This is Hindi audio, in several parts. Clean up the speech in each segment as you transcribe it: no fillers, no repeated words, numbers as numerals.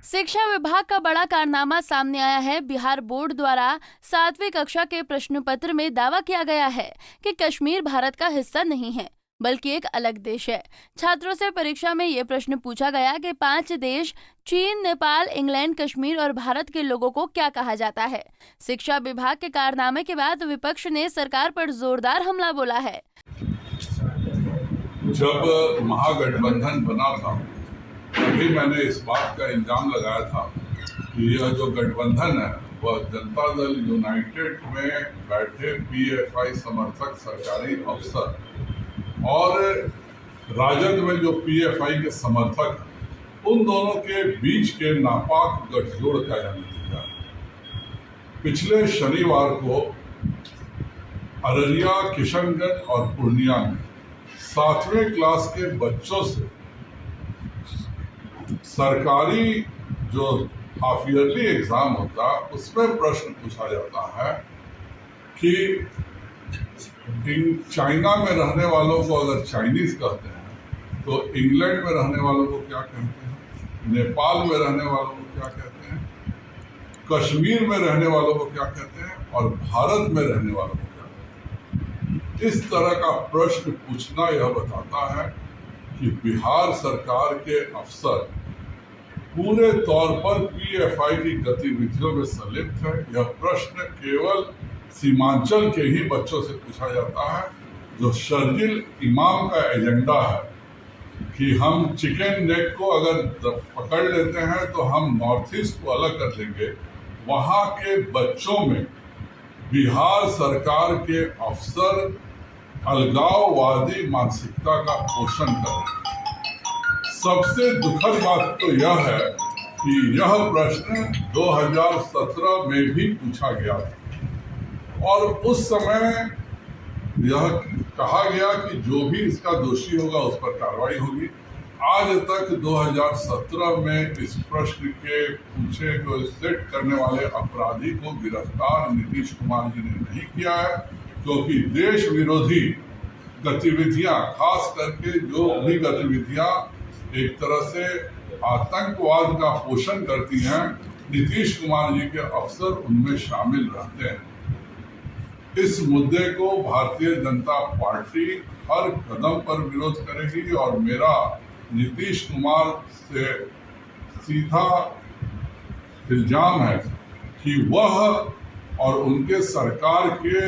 शिक्षा विभाग का बड़ा कारनामा सामने आया है। बिहार बोर्ड द्वारा 7वीं कक्षा के प्रश्न पत्र में दावा किया गया है कि कश्मीर भारत का हिस्सा नहीं है बल्कि एक अलग देश है। छात्रों से परीक्षा में ये प्रश्न पूछा गया कि 5 देश चीन, नेपाल, इंग्लैंड, कश्मीर और भारत के लोगों को क्या कहा जाता है। शिक्षा विभाग के कारनामे के बाद विपक्ष ने सरकार पर जोरदार हमला बोला है। जब महागठबंधन बना था तभी मैंने इस बात का इल्जाम लगाया था कि यह जो गठबंधन है वह जनता दल यूनाइटेड में बैठे पीएफआई समर्थक सरकारी अफसर और राजद में जो पीएफआई के समर्थक हैं, उन दोनों के बीच के नापाक गठजोड़ का यह नतीजा है। पिछले शनिवार को अररिया, किशनगंज और पूर्णिया में 7वें क्लास के बच्चों से सरकारी जो हाफ ईयरली एग्जाम होता है उसमें प्रश्न पूछा जाता है कि चाइना में रहने वालों को अगर चाइनीज कहते हैं तो इंग्लैंड में रहने वालों को क्या कहते हैं, नेपाल में रहने वालों को क्या कहते हैं, कश्मीर में रहने वालों को क्या कहते हैं और भारत में रहने वालों को क्या कहते हैं। इस तरह का प्रश्न पूछना यह बताता है कि बिहार सरकार के अफसर पूरे तौर पर पीएफआई की गतिविधियों में संलिप्त है। यह प्रश्न केवल सीमांचल के ही बच्चों से पूछा जाता है। जो शर्जिल इमाम का एजेंडा है कि हम चिकन नेक को अगर पकड़ लेते हैं तो हम नॉर्थ ईस्ट को अलग कर देंगे, वहाँ के बच्चों में बिहार सरकार के अफसर अलगाववादी मानसिकता का पोषण कर रहे हैं। सबसे दुखद बात तो यह है कि यह प्रश्न 2017 में भी पूछा गया था और उस समय यह कहा गया कि जो भी इसका दोषी होगा उस पर कार्रवाई होगी। आज तक 2017 में इस प्रश्न के पूछे को सेट करने वाले अपराधी को गिरफ्तार नीतीश कुमार जी ने नहीं किया है, क्योंकि देश विरोधी गतिविधियां, खास करके जो भी गतिविधियां एक तरह से आतंकवाद का पोषण करती हैं, नीतीश कुमार जी के अफसर उनमें शामिल रहते हैं। इस मुद्दे को भारतीय जनता पार्टी हर कदम पर विरोध करेगी और मेरा नीतीश कुमार से सीधा इल्जाम है कि वह और उनके सरकार के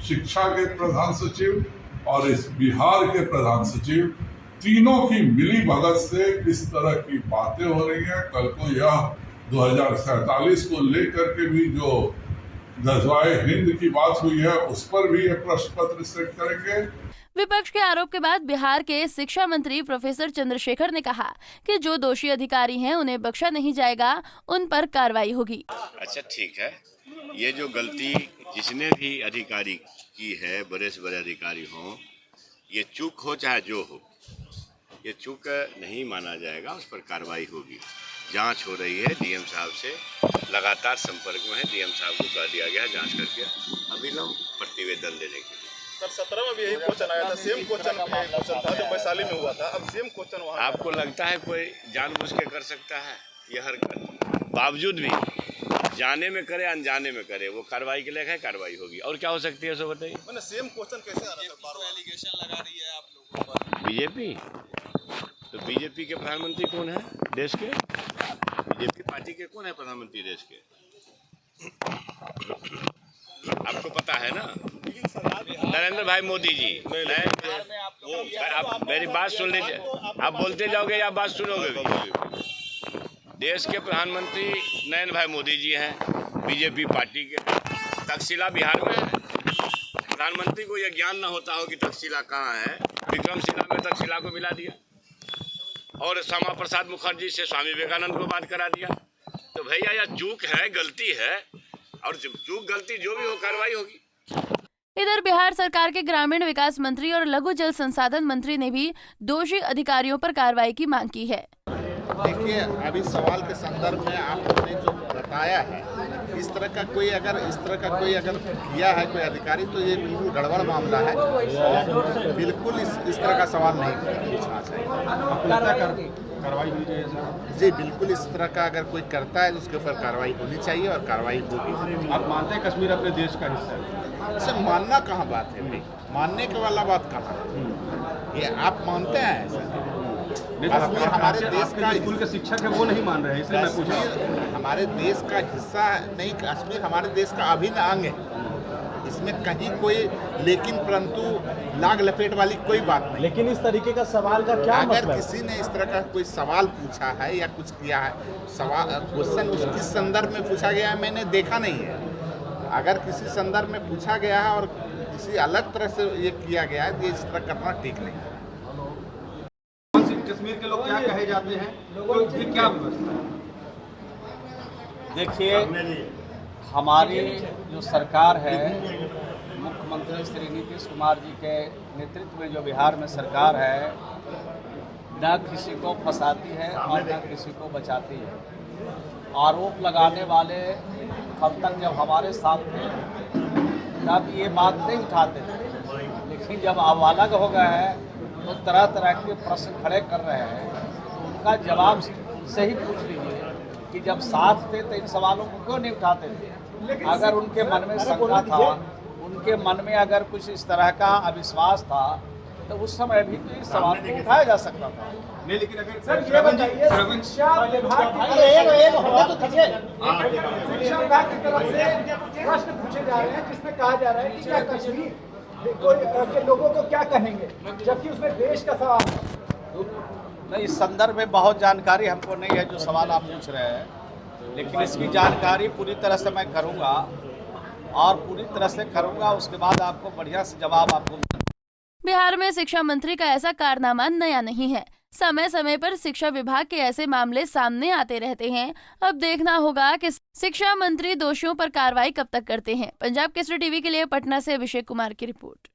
शिक्षा के प्रधान सचिव और इस बिहार के प्रधान सचिव तीनों की मिली भगत से इस तरह की बातें हो रही हैं। कल को यह 2047 को लेकर के भी जो गज़वाए हिंद की बात हुई है उस पर भी यह प्रश्न पत्र सेट करेंगे। विपक्ष के आरोप के बाद बिहार के शिक्षा मंत्री प्रोफेसर चंद्रशेखर ने कहा कि जो दोषी अधिकारी हैं उन्हें बख्शा नहीं जाएगा, उन पर कार्रवाई होगी। अच्छा, ठीक है, ये जो गलती जिसने भी अधिकारी की है, बड़े से बड़े अधिकारी हों, ये चूक हो चाहे जो हो, ये चूक नहीं माना जाएगा, उस पर कार्रवाई होगी। जांच हो रही है, डीएम साहब से लगातार संपर्क में है। डीएम साहब को कह दिया गया जांच करके अभिनव प्रतिवेदन देने के लिए। सर 17 में भी यही क्वेश्चन आया था, सेम क्वेश्चन था जो वैशाली में हुआ था, अब सेम क्वेश्चन वहाँ। आपको लगता है कोई जानबूझ के कर सकता है यह हरकत? बावजूद भी जाने में करे अनजाने में करे, वो कार्रवाई के लिए है, कार्रवाई होगी। और क्या हो सकती है सो बताइए। मैंने सेम क्वेश्चन कैसे आ रहा है? बार-बार एलिगेशन लगा रही है आप लोगों पर बीजेपी। तो बीजेपी के प्रधानमंत्री कौन है देश के? बीजेपी पार्टी के कौन है प्रधानमंत्री देश के? आपको पता है ना, नरेंद्र भाई मोदी जी। आप मेरी बात सुन लीजिए, आप बोलते जाओगे या बात सुनोगे? देश के प्रधानमंत्री नरेंद्र भाई मोदी जी हैं, बीजेपी पार्टी के। तक्षशिला बिहार में है। प्रधानमंत्री को यह ज्ञान न होता हो कि तक्षशिला कहाँ है। विक्रमशिला में तक्षशिला को मिला दिया और श्यामा प्रसाद मुखर्जी से स्वामी विवेकानंद को बात करा दिया। तो भैया यह चूक है, गलती है, और चूक गलती जो भी हो कार्रवाई होगी। इधर बिहार सरकार के ग्रामीण विकास मंत्री और लघु जल संसाधन मंत्री ने भी दोषी अधिकारियों पर कार्रवाई की मांग की है। देखिए, अभी सवाल के संदर्भ में आपने जो बताया है, इस तरह का कोई अगर किया है कोई अधिकारी, तो ये बिल्कुल गड़बड़ मामला है और बिल्कुल इस तरह का सवाल नहीं पूछना चाहिए। कार्रवाई हुई है जी बिल्कुल, इस तरह का अगर कोई करता है तो उसके ऊपर कार्रवाई होनी चाहिए और कार्रवाई होगी। आप मानते हैं कश्मीर अपने देश का हिस्सा है? इसे मानना कहाँ बात है भाई, मानने के वाला बात कहाँ है? ये आप मानते हैं ऐसा? कश्मीर हमारे देश का स्कूल के शिक्षक है वो नहीं मान रहे हैं, इसलिए मैं पूछ रहा हूँ। कश्मीर हमारे देश का हिस्सा नहीं, कश्मीर हमारे देश का अभिन्न अंग है। इसमें कहीं कोई लेकिन परंतु लाग लपेट वाली कोई बात नहीं। लेकिन इस तरीके का सवाल का क्या अगर मतलब? किसी ने इस तरह का कोई सवाल पूछा है या कुछ किया है, सवाल क्वेश्चन उसकी संदर्भ में पूछा गया है, मैंने देखा नहीं है। अगर किसी संदर्भ में पूछा गया है और किसी अलग तरह से ये किया गया है, तो इस तरह करना ठीक नहीं है। कश्मीर के लोग क्या कहे जाते हैं, तो क्या व्यवस्था है? देखिए, हमारी जो सरकार है, मुख्यमंत्री श्री नीतीश कुमार जी के नेतृत्व में जो बिहार में सरकार है, न किसी को फंसाती है और न किसी को बचाती है। आरोप लगाने वाले कल तक जब हमारे साथ थे तब ये बात नहीं उठाते थे, लेकिन जब अब अलग हो गए हैं तो तरह तरह के प्रश्न खड़े कर रहे हैं। तो उनका जवाब सही पूछ लीजिए कि जब साथ थे तो इन सवालों को क्यों नहीं उठाते थे? अगर उनके मन में शंका था, उनके मन में अगर कुछ इस तरह का अविश्वास था, तो उस समय भी तो इस सवाल को उठाया जा सकता था। नहीं, लेकिन अगर सर ये बताइए, शिक्षा विभाग की तरफ से प्रश्न पूछे जा रहे हैं जिसमें कहा जा रहा है कि क्या कश्मीर के लोगों को क्या कहेंगे, जबकि उसमें देश का सवाल है। नहीं, इस संदर्भ में बहुत जानकारी हमको नहीं है जो सवाल आप पूछ रहे हैं, लेकिन इसकी जानकारी पूरी तरह से मैं करूंगा और पूरी तरह से करूंगा, उसके बाद आपको बढ़िया से जवाब आपको। बिहार में शिक्षा मंत्री का ऐसा कारनामा नया नहीं है। समय समय पर शिक्षा विभाग के ऐसे मामले सामने आते रहते हैं। अब देखना होगा कि शिक्षा मंत्री दोषियों पर कार्रवाई कब तक करते हैं। पंजाब केसरी टीवी के लिए पटना से अभिषेक कुमार की रिपोर्ट।